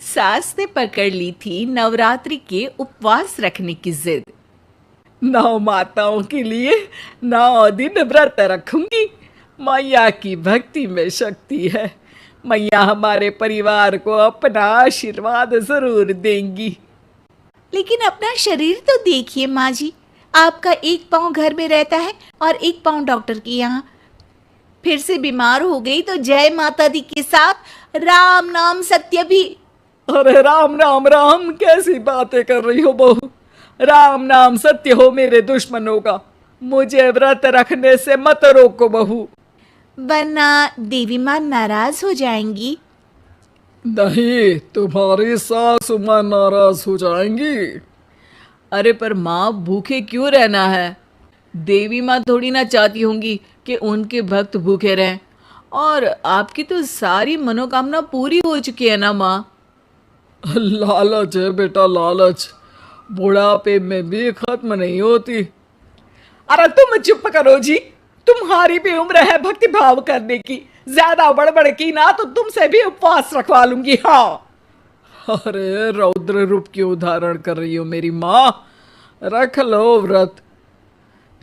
सास ने पकड़ ली थी नवरात्रि के उपवास रखने की जिद। 9 माताओं के लिए 9 दिन व्रत रखूंगी। मैया की भक्ति में शक्ति है। मैया हमारे परिवार को अपना आशीर्वाद जरूर देंगी। लेकिन अपना शरीर तो देखिए माँ जी, आपका एक पाँव घर में रहता है और एक पाँव डॉक्टर के यहाँ। फिर से बीमार हो गई तो जय माता दी के साथ राम नाम सत्य भी। अरे राम राम राम, कैसी बातें कर रही हो बहू। राम नाम सत्य हो मेरे दुश्मनों का। मुझे व्रत रखने से मत रोको बहू। वरना देवी माँ नाराज हो जाएंगी। नहीं, तुम्हारी सासु माँ नाराज हो जाएंगी। अरे पर माँ, भूखे क्यों रहना है? देवी माँ थोड़ी ना चाहती होंगी कि उनके भक्त भूखे रहें। और आपकी तो सारी मनोकामना पूरी हो चुकी है ना माँ। लालच है बेटा, लालच बुढ़ापे में भी खत्म नहीं होती। अरे तुम चुप करो जी। तुम्हारी भी उम्र है भक्ति भाव करने की। ज्यादा बड़बड़ की ना तो तुमसे भी उपवास रखवा लूंगी। हाँ। अरे रौद्र रूप की उदाहरण कर रही हो मेरी माँ। रख लो व्रत।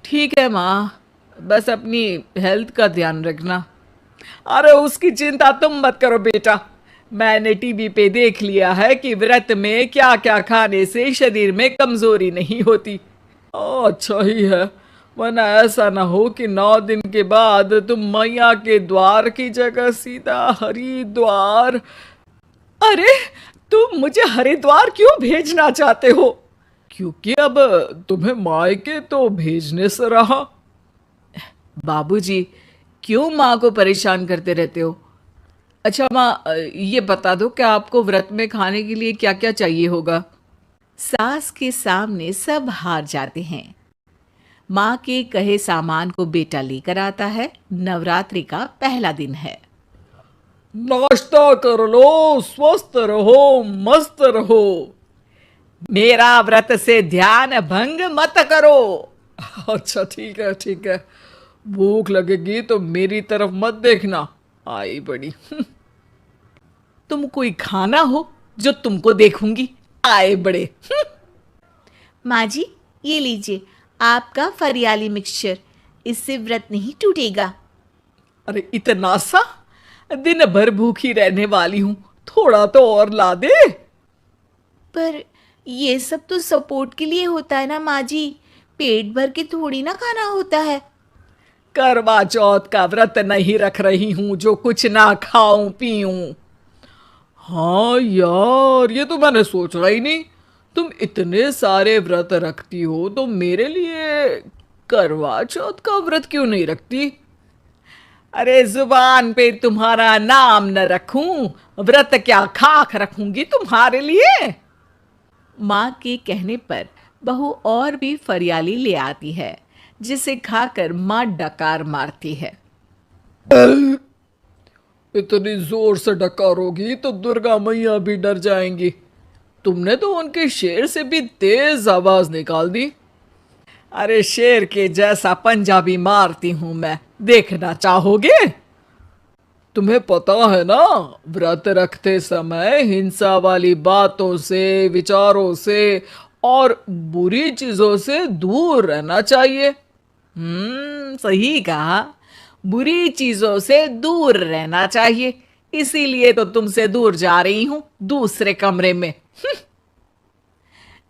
ठीक है माँ, बस अपनी हेल्थ का ध्यान रखना। अरे उसकी चिंता तुम मत करो बेटा। मैंने टीवी पे देख लिया है कि व्रत में क्या क्या खाने से शरीर में कमजोरी नहीं होती। अच्छा ही है, वरना ऐसा ना हो कि 9 दिन के बाद तुम मैया के द्वार की जगह सीधा हरिद्वार। अरे तुम मुझे हरिद्वार क्यों भेजना चाहते हो? क्योंकि अब तुम्हें मायके तो भेजने से रहा। बाबूजी, क्यों माँ को परेशान करते रहते हो? अच्छा माँ, ये बता दो कि आपको व्रत में खाने के लिए क्या क्या चाहिए होगा। सास के सामने सब हार जाते हैं। माँ के कहे सामान को बेटा लेकर आता है। नवरात्रि का पहला दिन है। नाश्ता कर लो, स्वस्थ रहो, मस्त रहो। मेरा व्रत से ध्यान भंग मत करो। अच्छा ठीक है ठीक है। भूख लगेगी तो मेरी तरफ मत देखना। आई बड़ी। तुम कोई खाना हो जो तुमको देखूंगी। आए बड़े। माँ जी, ये लीजिए आपका फरियाली मिक्सचर। इससे व्रत नहीं टूटेगा। अरे इतना सा? दिन भर भूखी रहने वाली हूं, थोड़ा तो और ला दे। पर ये सब तो सपोर्ट के लिए होता है ना माँ जी, पेट भर के थोड़ी ना खाना होता है। करवा चौथ का व्रत नहीं रख रही हूं जो कुछ ना खाऊं पीऊं। हाँ यार, ये तो मैंने सोचा ही नहीं। तुम इतने सारे व्रत रखती हो तो मेरे लिए करवा चौथ का व्रत क्यों नहीं रखती? अरे जुबान पे तुम्हारा नाम न रखूं, व्रत क्या खाक रखूंगी तुम्हारे लिए। माँ के कहने पर बहू और भी फरियाली ले आती है, जिसे खाकर माँ डकार मारती है। इतनी जोर से डकारोगी तो दुर्गा मैया भी डर जाएंगी। तुमने तो उनके शेर से भी तेज आवाज निकाल दी। अरे शेर के जैसा पंजाबी मारती हूं मैं, देखना चाहोगे? तुम्हें पता है ना, व्रत रखते समय हिंसा वाली बातों से, विचारों से और बुरी चीजों से दूर रहना चाहिए। सही कहा। बुरी चीजों से दूर रहना चाहिए। इसीलिए तो तुमसे दूर जा रही हूं, दूसरे कमरे में।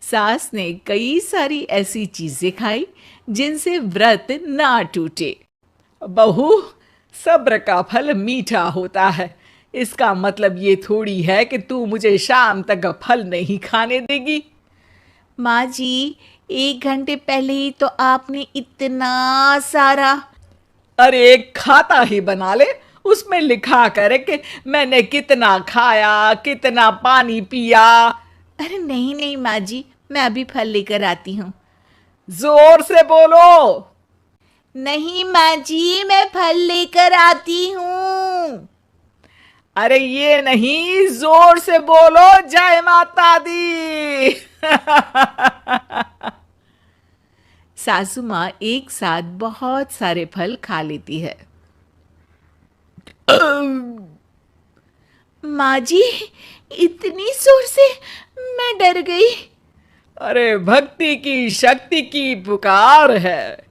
सास ने कई सारी ऐसी चीजें खाई जिनसे व्रत ना टूटे। बहू, सब्र का फल मीठा होता है। इसका मतलब ये थोड़ी है कि तू मुझे शाम तक फल नहीं खाने देगी। माँ जी, 1 घंटे पहले ही तो आपने इतना सारा। अरे एक खाता ही बना ले, उसमें लिखा करे कि मैंने कितना खाया, कितना पानी पिया। अरे नहीं नहीं माँ जी, मैं अभी फल लेकर आती हूँ। जोर से बोलो। नहीं माँ जी, मैं फल लेकर आती हूँ। अरे ये नहीं, जोर से बोलो, जय माता दी। सासू माँ एक साथ बहुत सारे फल खा लेती है। माँ जी, इतनी जोर से मैं डर गई। अरे भक्ति की शक्ति की पुकार है।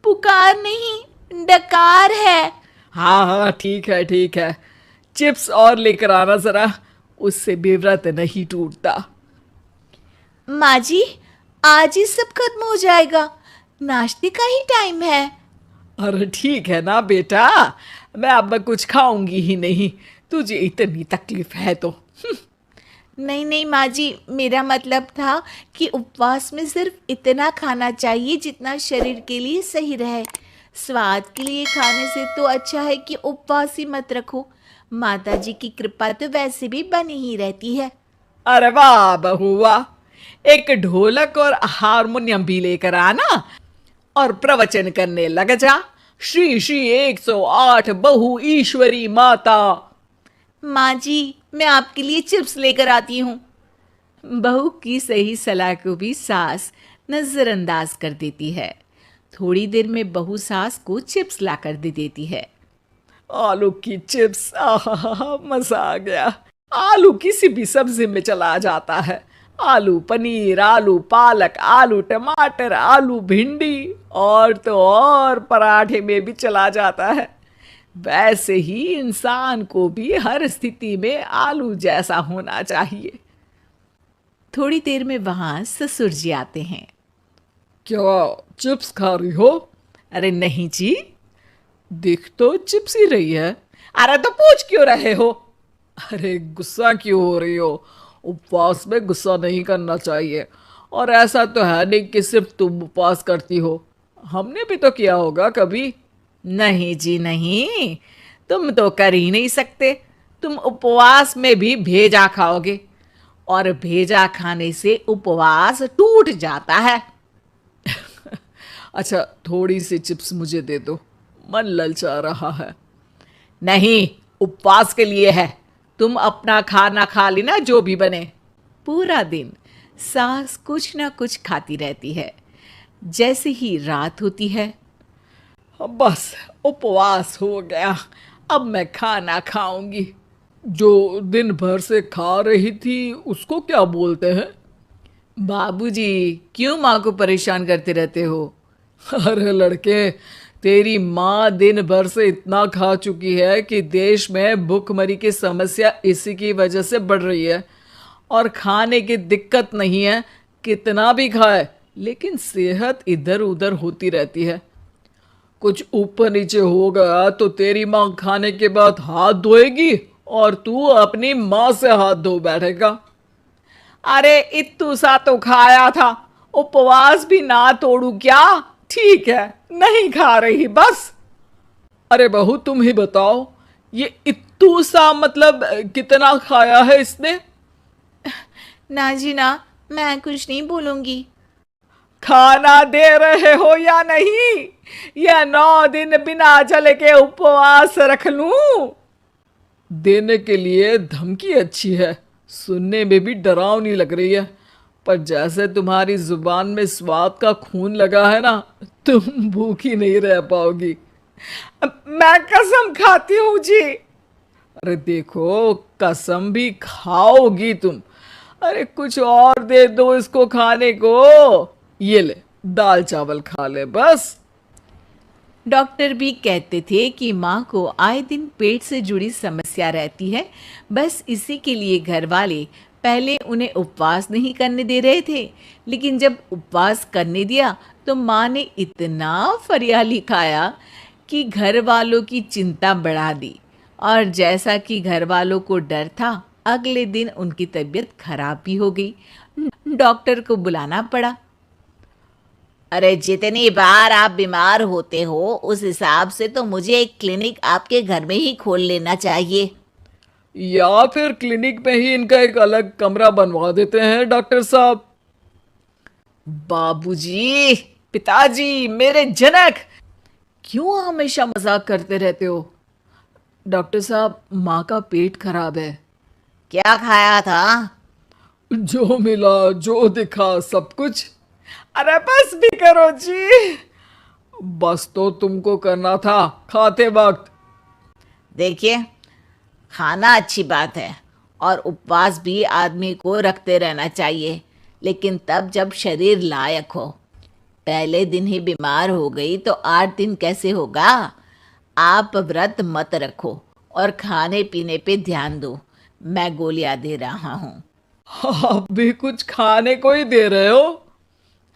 पुकार नहीं, डकार है। हाँ हाँ, ठीक है ठीक है। चिप्स और लेकर आना जरा, उससे भी व्रत नहीं टूटता। माँ जी, आज ही सब खत्म हो जाएगा, नाश्ते का ही टाइम है। अरे ठीक है ना बेटा, मैं अब कुछ खाऊंगी ही नहीं, तुझे इतनी तकलीफ है तो। नहीं नहीं माँ जी, मेरा मतलब था कि उपवास में सिर्फ इतना खाना चाहिए जितना शरीर के लिए सही रहे। स्वाद के लिए खाने से तो अच्छा है कि उपवास ही मत रखो। माता जी की कृपा तो वैसे भी बनी ही रहती है। अरे वाह बहू वाह, एक ढोलक और हारमोनियम भी लेकर आना और प्रवचन करने लग जा। श्री श्री 108 बहु ईश्वरी माता। माँ जी, मैं आपके लिए चिप्स लेकर आती हूँ। बहू की सही सलाह को भी सास नजरअंदाज कर देती है। थोड़ी देर में बहू सास को चिप्स लाकर दे देती है। आलू की चिप्स, आहा मजा आ गया। आलू किसी भी सब्जी में चला जाता है। आलू पनीर, आलू पालक, आलू टमाटर, आलू भिंडी और तो और पराठे में भी चला जाता है। वैसे ही इंसान को भी हर स्थिति में आलू जैसा होना चाहिए। थोड़ी देर में वहाँ ससुर जी आते हैं। क्या चिप्स खा रही हो? अरे नहीं जी, दिख तो चिप्स ही रही है। अरे तो पूछ क्यों रहे हो? अरे गुस्सा क्यों हो रही हो? उपवास में गुस्सा नहीं करना चाहिए। और ऐसा तो है नहीं कि सिर्फ तुम उपवास करती हो, हमने भी तो किया होगा कभी। नहीं जी नहीं, तुम तो कर ही नहीं सकते। तुम उपवास में भी भेजा खाओगे और भेजा खाने से उपवास टूट जाता है। अच्छा थोड़ी सी चिप्स मुझे दे दो, मन ललचा रहा है। नहीं, उपवास के लिए है। तुम अपना खाना खा लेना जो भी बने। पूरा दिन सास कुछ ना कुछ खाती रहती है। जैसे ही रात होती है, अब बस उपवास हो गया, अब मैं खाना खाऊंगी। जो दिन भर से खा रही थी उसको क्या बोलते हैं? बाबूजी, क्यों माँ को परेशान करते रहते हो? अरे लड़के, तेरी माँ दिन भर से इतना खा चुकी है कि देश में भूखमरी की समस्या इसी की वजह से बढ़ रही है। और खाने की दिक्कत नहीं है, कितना भी खाए लेकिन सेहत इधर उधर होती रहती है। कुछ ऊपर नीचे हो गया तो तेरी माँ खाने के बाद हाथ धोएगी और तू अपनी माँ से हाथ धो बैठेगा। अरे इत्तू सा तो खाया था, उपवास भी ना तोड़ू क्या? ठीक है, नहीं खा रही बस। अरे बहू तुम ही बताओ, ये इत्तू सा मतलब कितना खाया है इसने? ना जी ना, मैं कुछ नहीं बोलूंगी। खाना दे रहे हो या नहीं, या 9 दिन बिना जल के उपवास रख लूं? देने के लिए धमकी अच्छी है, सुनने में भी डरावनी लग रही है, पर जैसे तुम्हारी जुबान में स्वाद का खून लगा है ना, तुम भूखी नहीं रह पाओगी। मैं कसम खाती हूँ जी। अरे देखो, कसम भी खाओगी तुम। अरे कुछ और दे दो इसको खाने को। ये ले, दाल चावल खा ले बस। डॉक्टर भी कहते थे कि माँ को आए दिन पेट से जुड़ी समस्या रहती है। बस इसी के लिए घर वाले पहले उन्हें उपवास नहीं करने दे रहे थे, लेकिन जब उपवास करने दिया तो माँ ने इतना फरियाली खाया कि घर वालों की चिंता बढ़ा दी। और जैसा कि घर वालों को डर था, अगले दिन उनकी तबीयत खराब भी हो गई। डॉक्टर को बुलाना पड़ा। अरे जितनी बार आप बीमार होते हो उस हिसाब से तो मुझे एक क्लिनिक आपके घर में ही खोल लेना चाहिए। या फिर क्लिनिक में ही इनका एक अलग कमरा बनवा देते हैं डॉक्टर साहब। बाबूजी, पिताजी, मेरे जनक, क्यों हमेशा मजाक करते रहते हो? डॉक्टर साहब, माँ का पेट खराब है। क्या खाया था? जो मिला जो दिखा सब कुछ। अरे बस भी करो जी। बस तो तुमको करना था खाते वक्त। देखिए, खाना अच्छी बात है और उपवास भी आदमी को रखते रहना चाहिए, लेकिन तब जब शरीर लायक हो। पहले दिन ही बीमार हो गई तो 8 दिन कैसे होगा। आप व्रत मत रखो और खाने पीने पे ध्यान दो। मैं गोलियां दे रहा हूँ। आप भी कुछ खाने को ही दे रहे हो?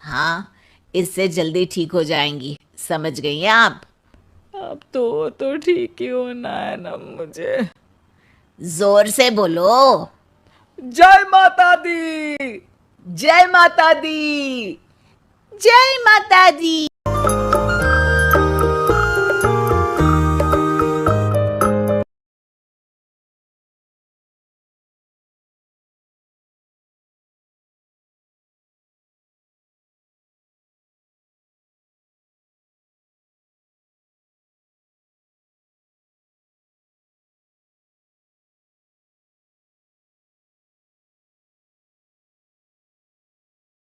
हाँ, इससे जल्दी ठीक हो जाएंगी, समझ गई हैं आप। अब तो ठीक ही होना है ना मुझे। जोर से बोलो। जय माता दी। जय माता दी। जय माता दी।